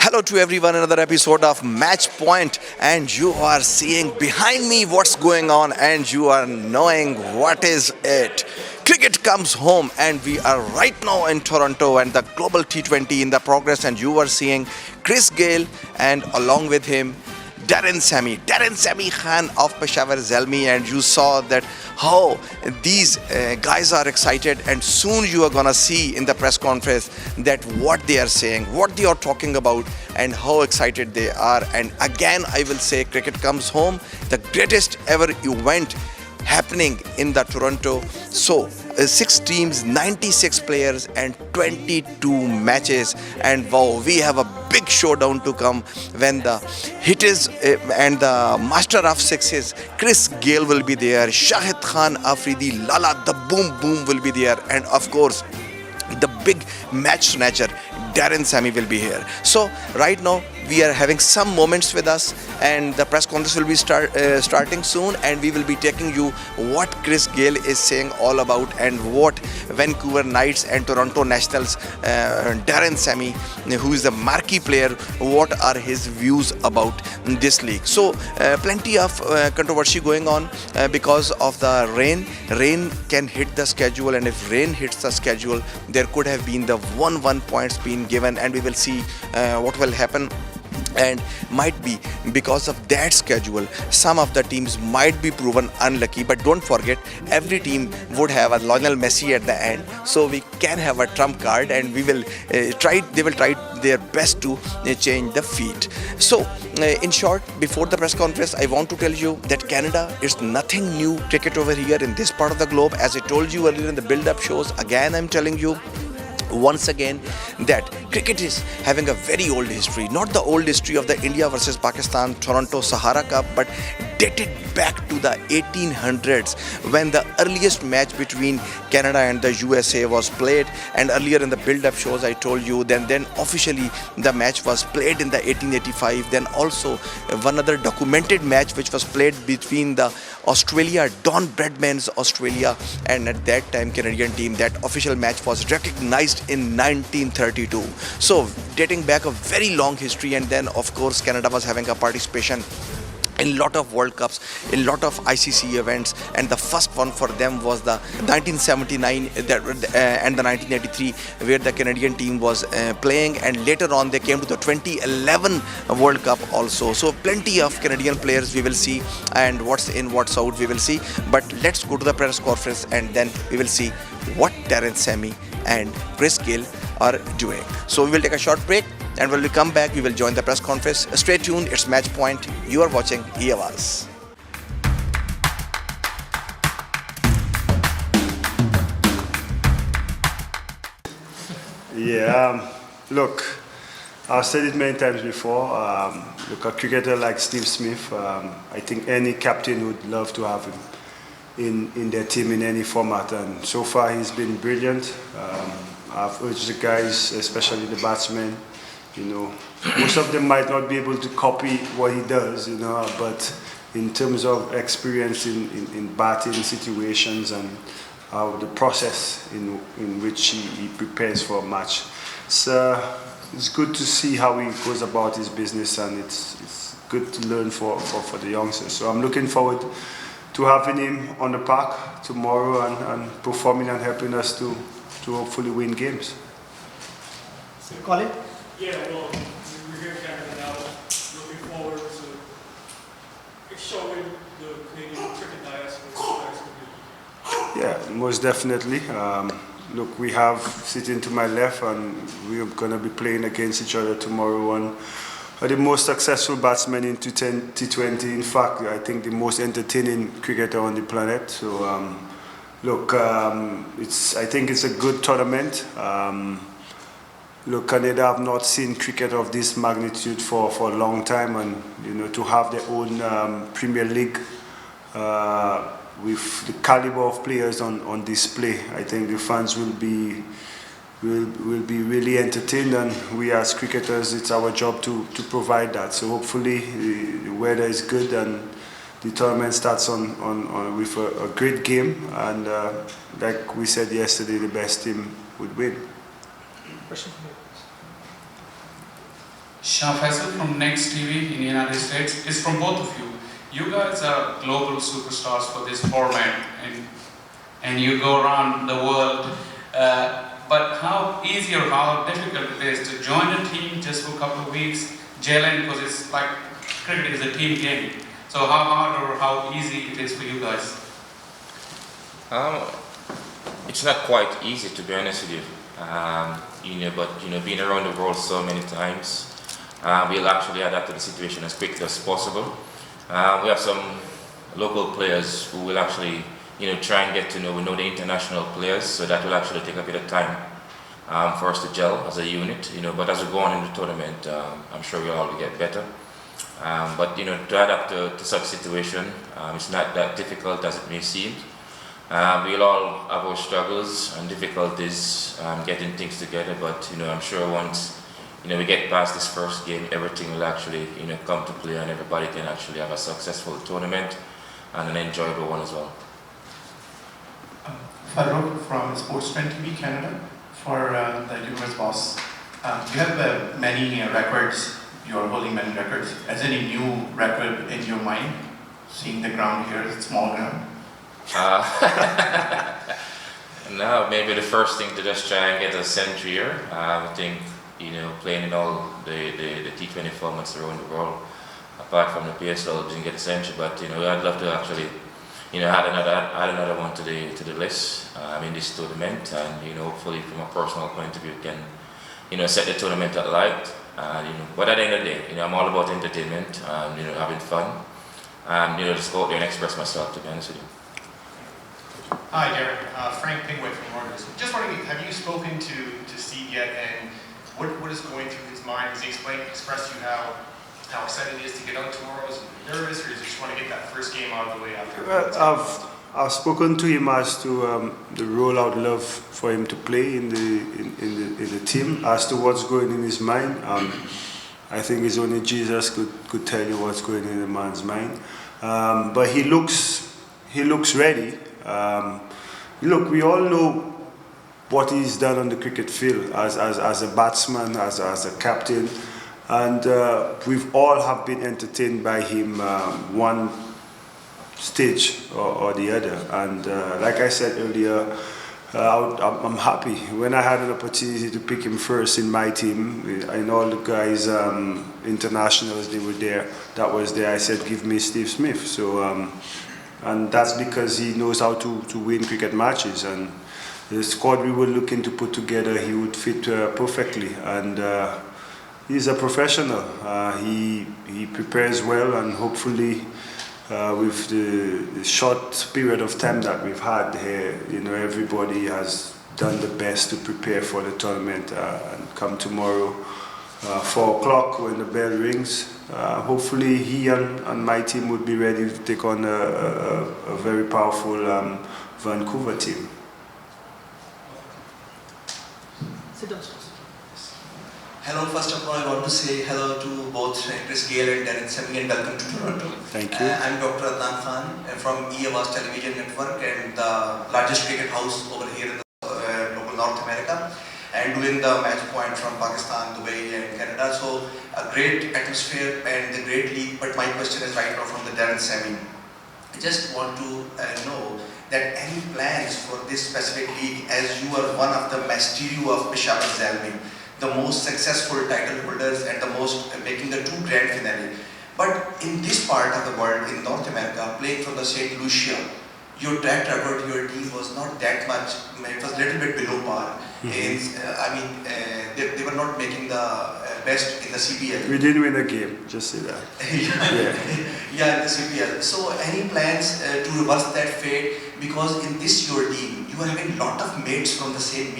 Hello to everyone, another episode of Match Point, and you are seeing behind me what's going on, and you are knowing what is it. Cricket comes home, and we are right now in Toronto, and the global T20 in the progress, and you are seeing Chris Gayle, and along with him, Sammy Khan of Peshawar Zalmi, and you saw that how these guys are excited, and soon you are gonna see in the press conference that what they are saying, what they are talking about, and how excited they are. And again, I will say, cricket comes home, the greatest ever event happening in the Toronto. So 6 teams, 96 players, and 22 matches. And wow, we have a big showdown to come when the hitters and the master of sixes, Chris Gayle, will be there. Shahid Khan Afridi, Lala, the boom boom will be there, and of course, the big match snatcher Darren Sammy will be here. So right now we are having some moments with us, and the press conference will be starting soon, and we will be taking you what Chris Gayle is saying all about, and what Vancouver Knights and Toronto Nationals Darren Sammy, who is the marquee player, what are his views about this league. So plenty of controversy going on because of the rain can hit the schedule, and if rain hits the schedule, there could have been the 1-1 points being given, and we will see what will happen. And might be because of that schedule, some of the teams might be proven unlucky. But don't forget, every team would have a Lionel Messi at the end, so we can have a trump card, and we will they will try their best to change the feat. So in short, before the press conference, I want to tell you that Canada is nothing new cricket over here in this part of the globe. As I told you earlier in the build-up shows, again I'm telling you once again that cricket is having a very old history, not the old history of the India versus Pakistan Toronto Sahara Cup, but dated back to the 1800s, when the earliest match between Canada and the USA was played. And earlier in the build-up shows I told you, then officially the match was played in the 1885. Then also one other documented match which was played between the Australia, Don Bradman's Australia, and at that time Canadian team. That official match was recognized in 1932. So dating back a very long history. And then of course Canada was having a participation in lot of World Cups, in lot of ICC events, and the first one for them was the 1979 and the 1983, where the Canadian team was playing, and later on they came to the 2011 World Cup also. So plenty of Canadian players we will see, and what's in, what's out we will see. But let's go to the press conference, and then we will see what Darren Sammy and Chris Gayle are doing. So we will take a short break, and when we come back, we will join the press conference. Stay tuned, it's Match Point. You are watching EAWAS. Yeah, look, I've said it many times before. Look, a cricketer like Steve Smith, I think any captain would love to have him in their team in any format, and so far he's been brilliant. I've urged the guys, especially the batsmen, most of them might not be able to copy what he does, but in terms of experience in batting situations and the process in which he prepares for a match, it's good to see how he goes about his business, and it's good to learn for the youngsters. So I'm looking forward to having him on the park tomorrow and performing and helping us to hopefully win games. Colin? Yeah, well, we're here in Canada now, looking forward to showing the Canadian cricket diaspora. Yeah, most definitely. Look, we have sitting to my left, and we're going to be playing against each other tomorrow. And the most successful batsman in T20. In fact, I think the most entertaining cricketer on the planet. So, look, I think it's a good tournament. Look, Canada have not seen cricket of this magnitude for a long time, and to have their own Premier League with the caliber of players on display, I think the fans will be really entertained, and we as cricketers, it's our job to provide that. So hopefully the weather is good, and the tournament starts on with a great game, and like we said yesterday, the best team would win. Question for you. Shah Faisal from Next TV in the United States. It's from both of you. You guys are global superstars for this format, and you go around the world. But how easy or how difficult it is to join a team just for a couple of weeks, gelling, because it's like cricket is a team game. So how hard or how easy it is for you guys? It's not quite easy, to be honest with you. But being around the world so many times, we'll actually adapt to the situation as quickly as possible. We have some local players who will actually, try and get to know. We know the international players, so that will actually take a bit of time for us to gel as a unit. But as we go on in the tournament, I'm sure we'll all get better. But to adapt to such situation, it's not that difficult as it may seem. We'll all have our struggles and difficulties getting things together, but I'm sure once we get past this first game, everything will actually come to play, and everybody can actually have a successful tournament and an enjoyable one as well. Farouk from Sports 20 TV Canada for the universe boss. You have many records. You are holding many records. Is there any new record in your mind? Seeing the ground here, it's small ground. No, maybe the first thing to just try and get a century here. I think playing in all the T20 formats around the world, apart from the PSL, didn't get a century. But I'd love to actually add another one to the list in this tournament, and hopefully from a personal point of view can set the tournament alight. But at the end of the day, I'm all about entertainment and having fun, and just go out there and express myself, to be honest with you. Hi, Darren. Frank Pingway from Reuters. Just wondering, have you spoken to Steve yet, and what is going through his mind? Has he expressed to you how excited he is to get out tomorrow? Is he nervous, or does he just want to get that first game out of the way after? Well, I've spoken to him as to the role I'd love for him to play in the team. As to what's going in his mind, I think it's only Jesus could tell you what's going in a man's mind. But he looks ready. Look, we all know what he's done on the cricket field as a batsman, as a captain, and we've all have been entertained by him one stage or the other. And like I said earlier, I'm happy when I had an opportunity to pick him first in my team. And all the guys, internationals, they were there. That was there. I said, give me Steve Smith. So. And that's because he knows how to win cricket matches, and the squad we were looking to put together, he would fit perfectly. And he's a professional. He prepares well, and hopefully with the short period of time that we've had here, everybody has done the best to prepare for the tournament. And come tomorrow, 4 o'clock when the bell rings, hopefully he and my team would be ready to take on a very powerful Vancouver team. Sit down. Hello, first of all, I want to say hello to both Chris Gayle and Darren, Sammy, and welcome to Toronto. Thank you. I'm Dr. ADNAN Khan from EAWAS Television Network and the largest cricket house over here in the local North America, and doing the match point from Pakistan, Dubai, and Canada. So a great atmosphere and a great league. But my question is right now from the Darren, Sammy. I just want to know that any plans for this specific league, as you are one of the masterio of Peshawar Zalmi, the most successful title holders and the most making the 2 grand finale. But in this part of the world, in North America, playing from the St. Lucia, your track record, your team was not that much, it was a little bit below par. They were not making the best in the CPL. We didn't win a game, just say that. Yeah, in the CPL. So any plans to reverse that fate? Because in this your team, you are having a lot of mates from the same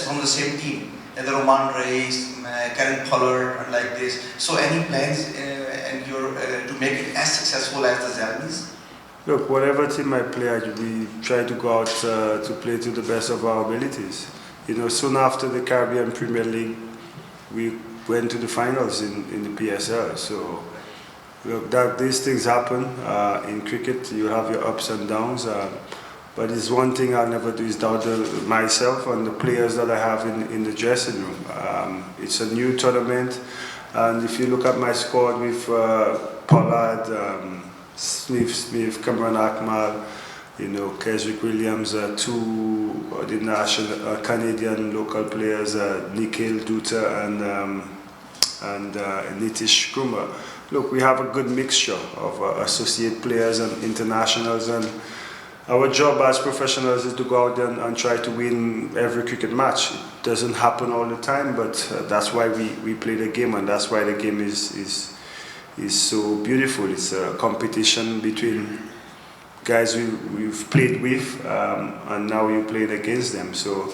from the same team. The Roman Reis, Karen Pollard, and like this. So any plans to make it as successful as the Zalmis? Look, whatever team I play, we try to go out to play to the best of our abilities. Soon after the Caribbean Premier League, we went to the finals in the PSL. So, look, these things happen in cricket. You have your ups and downs. But it's one thing I'll never do is doubt myself and the players that I have in the dressing room. It's a new tournament. And if you look at my squad with Pollard, Smith, Cameron Akmal, you know, Keswick Williams, two the national Canadian local players, Nikhil Dutta and Nitish Kumar. Look, we have a good mixture of associate players and internationals, and our job as professionals is to go out there and try to win every cricket match. It doesn't happen all the time, but that's why we play the game, and that's why the game is so beautiful. It's a competition between guys we've played with, and now you're playing against them. So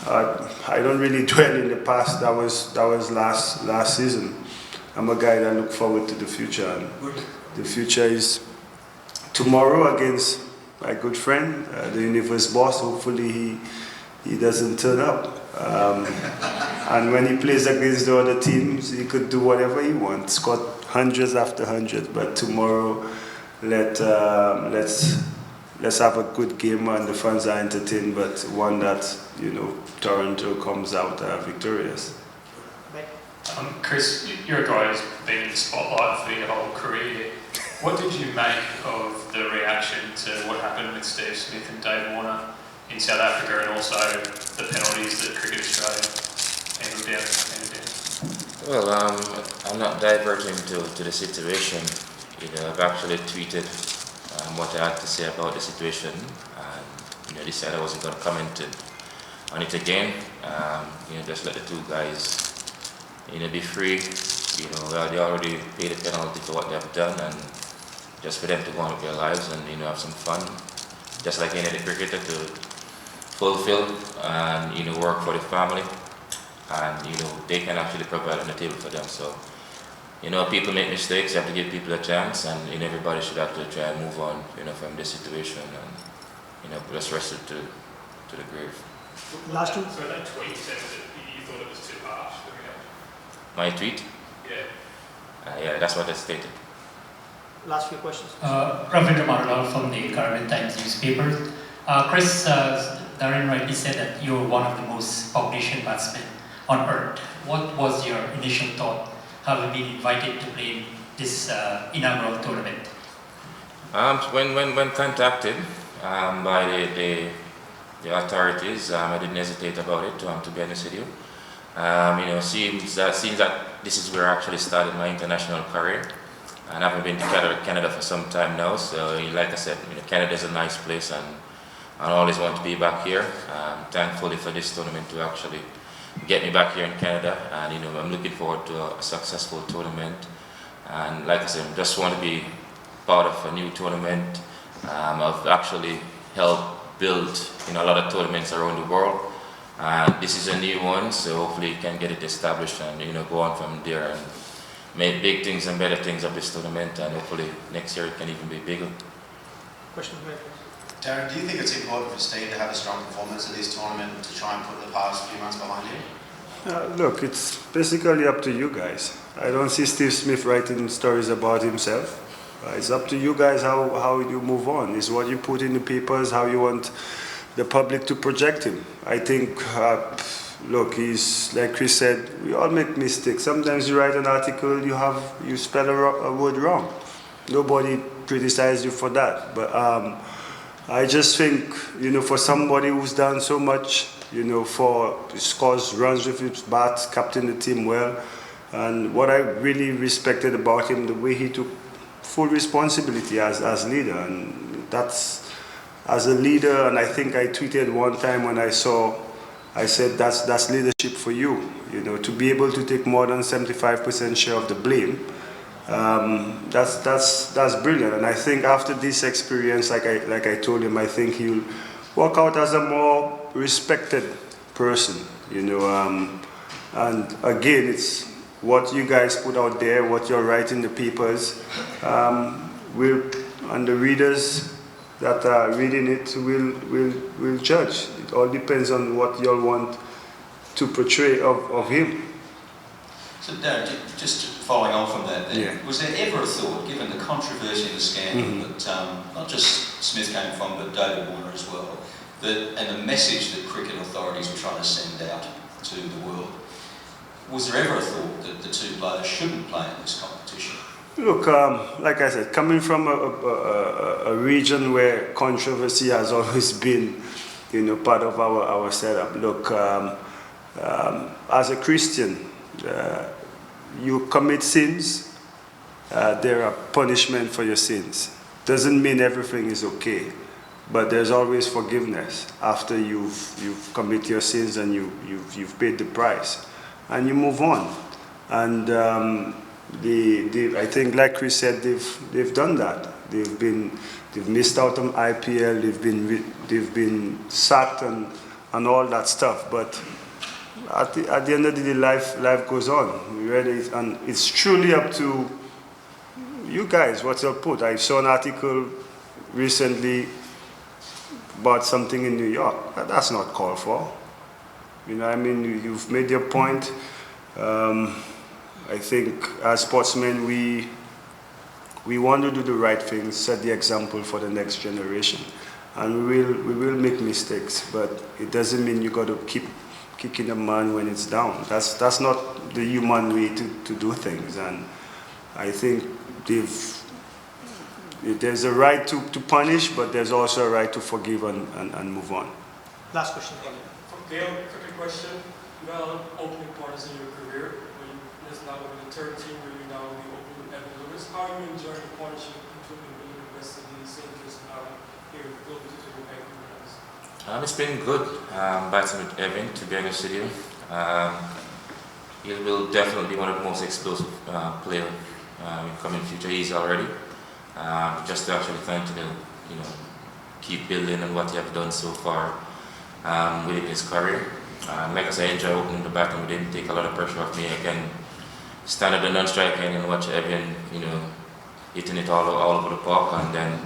I don't really dwell in the past. That was last season. I'm a guy that look forward to the future, and the future is tomorrow against my good friend, the universe boss. Hopefully he doesn't turn up. And when he plays against the other teams, he could do whatever he wants, score hundreds after hundreds. But tomorrow, let's have a good game and the fans are entertained, but one that, you know, Toronto comes out victorious. Chris, you're a guy who's been in the spotlight for your whole career. What did you make of the reaction to what happened with Steve Smith and Dave Warner in South Africa, and also the penalties that Cricket Australia handed down? Well, I'm not diverting to the situation. You know, I've actually tweeted what I had to say about the situation, and you know, decided I wasn't going to comment on it again. You know, just let the two guys, you know, be free. You know, they already paid the penalty for what they have done, and just for them to go on with their lives and, you know, have some fun, just like any other cricketer, to fulfill and, you know, work for the family, and, you know, they can actually provide on the table for them. So, you know, people make mistakes. You have to give people a chance, and, you know, everybody should have to try and move on, you know, from this situation, and, you know, just rest it to the grave. Last two. So that tweet said that you thought it was too harsh. My tweet? Yeah. Yeah, that's what I stated. Last few questions. Ravindra Marulal from the Caribbean Times newspaper. Chris, Darren rightly said that you're one of the most published batsmen on earth. What was your initial thought having been invited to play this inaugural tournament? When contacted by the authorities, I didn't hesitate about it, to be honest with you. You know, seems that this is where I actually started my international career, and I haven't been to Canada for some time now. So, like I said, you know, Canada is a nice place, and I always want to be back here. Thankfully for this tournament to actually get me back here in Canada, and, you know, I'm looking forward to a successful tournament. And like I said, I just want to be part of a new tournament. I've actually helped build, you know, a lot of tournaments around the world. This is a new one, so hopefully you can get it established and, you know, go on from there and make big things and better things of this tournament, and hopefully next year it can even be bigger. Question here. Darren, do you think it's important for Steve to have a strong performance in this tournament to try and put the past few months behind him? Look, it's basically up to you guys. I don't see Steve Smith writing stories about himself. It's up to you guys how you move on. It's what you put in the papers, how you want the public to project him. I think, look, he's, like Chris said, we all make mistakes. Sometimes you write an article, you spell a word wrong. Nobody criticizes you for that. But I just think, you know, for somebody who's done so much, you know, scores runs with his bat, captained the team well, and what I really respected about him, the way he took full responsibility as leader, and that's, as a leader, and I think I tweeted one time when I said that's leadership for you, you know, to be able to take more than 75% share of the blame. That's brilliant, and I think after this experience, like I told him, I think he'll walk out as a more respected person, you know. And again, it's what you guys put out there, what you're writing in the papers, and the readers that are reading it will judge. It all depends on what you'll want to portray of him. So Darren, just following on from that, then, Yeah. was there ever a thought, given the controversy and the scandal that not just Smith came from, but David Warner as well, and the message that cricket authorities were trying to send out to the world, was there ever a thought that the two players shouldn't play in this competition? Look, like I said, coming from a region where controversy has always been, part of our setup. Look, as a Christian, you commit sins, there are punishment for your sins. Doesn't mean everything is okay, but there's always forgiveness after you've committed your sins and you've paid the price, and you move on. And I think, like Chris said, they've done that. They've missed out on IPL. They've been sacked and all that stuff. But at the end of the day, life goes on. And it's truly up to you guys what you'll put. I saw an article recently about something in New York. That's not called for. You've made your point. I think as sportsmen, we want to do the right things, set the example for the next generation, and we will make mistakes. But it doesn't mean you got to keep kicking a man when it's down. That's not the human way to do things. And I think there's a right to punish, but there's also a right to forgive and move on. Last question. From Gayle, quick question. You had opening partners in your career. It's now with the third team where you now will be open with Evan Lewis. How are you enjoying the partnership including the rest of the St. Kitts and Nevis here globally to the Vancouver? It's been good batting with Evan, to be honest with you. He will definitely be one of the most explosive players in coming future. He's already. Just to actually continue, keep building on what he has done so far within his career. Like I said, I enjoy opening the batting with him, take a lot of pressure off me. I can stand at the non-strike end and watch Evan, hitting it all over the park, and then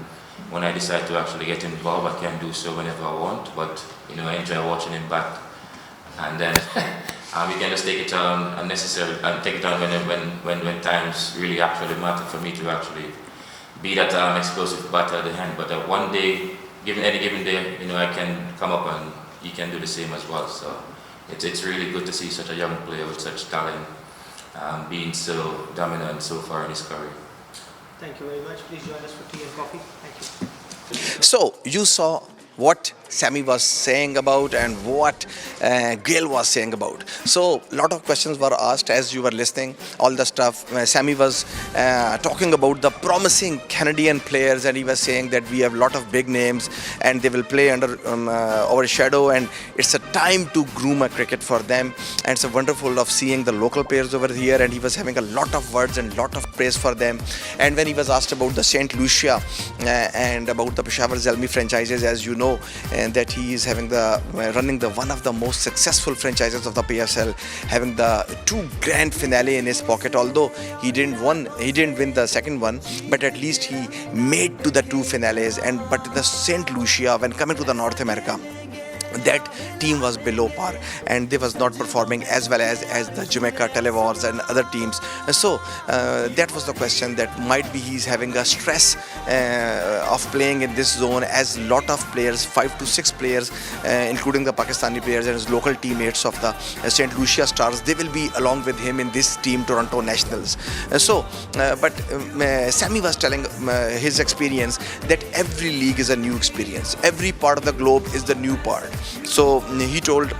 when I decide to actually get involved, I can do so whenever I want. But I enjoy watching him bat, and then we can just take it on unnecessary and take it on when times really actually matter for me to actually be that explosive batter at the hand. But one day, any given day, I can come up and he can do the same as well. So it's really good to see such a young player with such talent being so dominant so far in his career. Thank you very much. Please join us for tea and coffee. Thank you. So you saw what Sammy was saying about and what Gayle was saying about. So a lot of questions were asked as you were listening, all the stuff. Sammy was talking about the promising Canadian players, and he was saying that we have a lot of big names and they will play under our shadow, and it's a time to groom a cricket for them, and it's a wonderful of seeing the local players over here, and he was having a lot of words and lot of praise for them. And when he was asked about the St. Lucia and about the Peshawar Zalmi franchises, as you know, and that he is having running one of the most successful franchises of the PSL, having the 2 grand finale in his pocket. Although he didn't win the second one, but at least he made to the 2 finales. But the St. Lucia, when coming to the North America, that team was below par, and they was not performing as well as the Jamaica Televars and other teams. So that was the question, that might be he's having a stress of playing in this zone, as lot of players, 5 to 6 players, including the Pakistani players and his local teammates of the St. Lucia Stars, they will be along with him in this team, Toronto Nationals. But Sammy was telling his experience that every league is a new experience, every part of the globe is the new part. So he told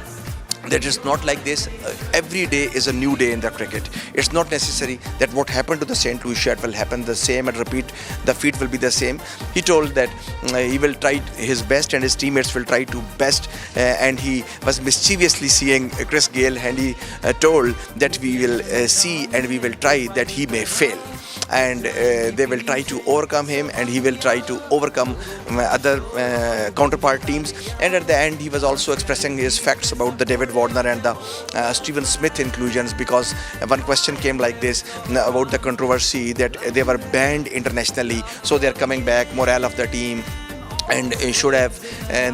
that it's not like this. Every day is a new day in the cricket. It's not necessary that what happened to the St. Lucia, it will happen the same and repeat. The feat will be the same. He told that he will try his best and his teammates will try to best. And he was mischievously seeing Chris Gayle, and he told that we will see and we will try that he may fail. And they will try to overcome him, and he will try to overcome other counterpart teams. And at the end, he was also expressing his facts about the David Warner and the Stephen Smith inclusions, because one question came like this about the controversy that they were banned internationally, so they are coming back, morale of the team. and should have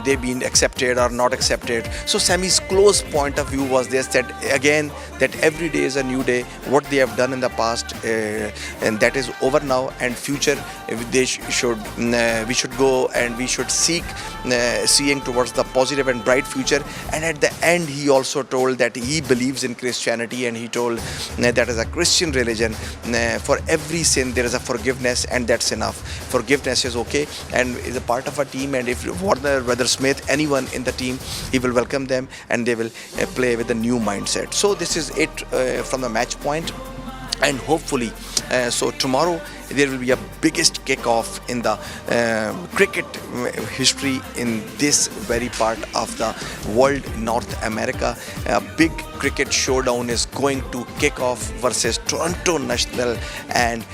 they been accepted or not accepted. So Sammy's close point of view was this, that again, that every day is a new day. What they have done in the past, and that is over now, and future they should we should go and we should seek seeing towards the positive and bright future. And at the end, he also told that he believes in Christianity, and he told that as a Christian religion, for every sin there is a forgiveness, and that's enough. Forgiveness is okay, and is a part of a team, and if Warner, whether Smith, anyone in the team, he will welcome them, and they will play with a new mindset. So this is it from the match point, and hopefully so tomorrow there will be a biggest kickoff in the cricket history in this very part of the world, North America. A big cricket showdown is going to kick off versus Toronto National and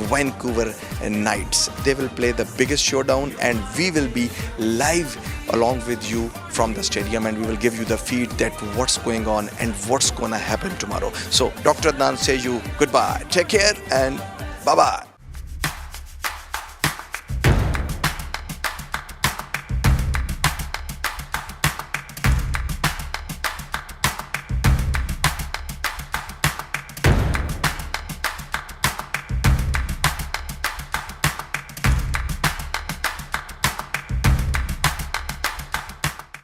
Vancouver Knights. They will play the biggest showdown, and we will be live along with you from the stadium, and we will give you the feed that what's going on and what's going to happen tomorrow. So Dr. ADNAN says you goodbye, take care, and bye-bye.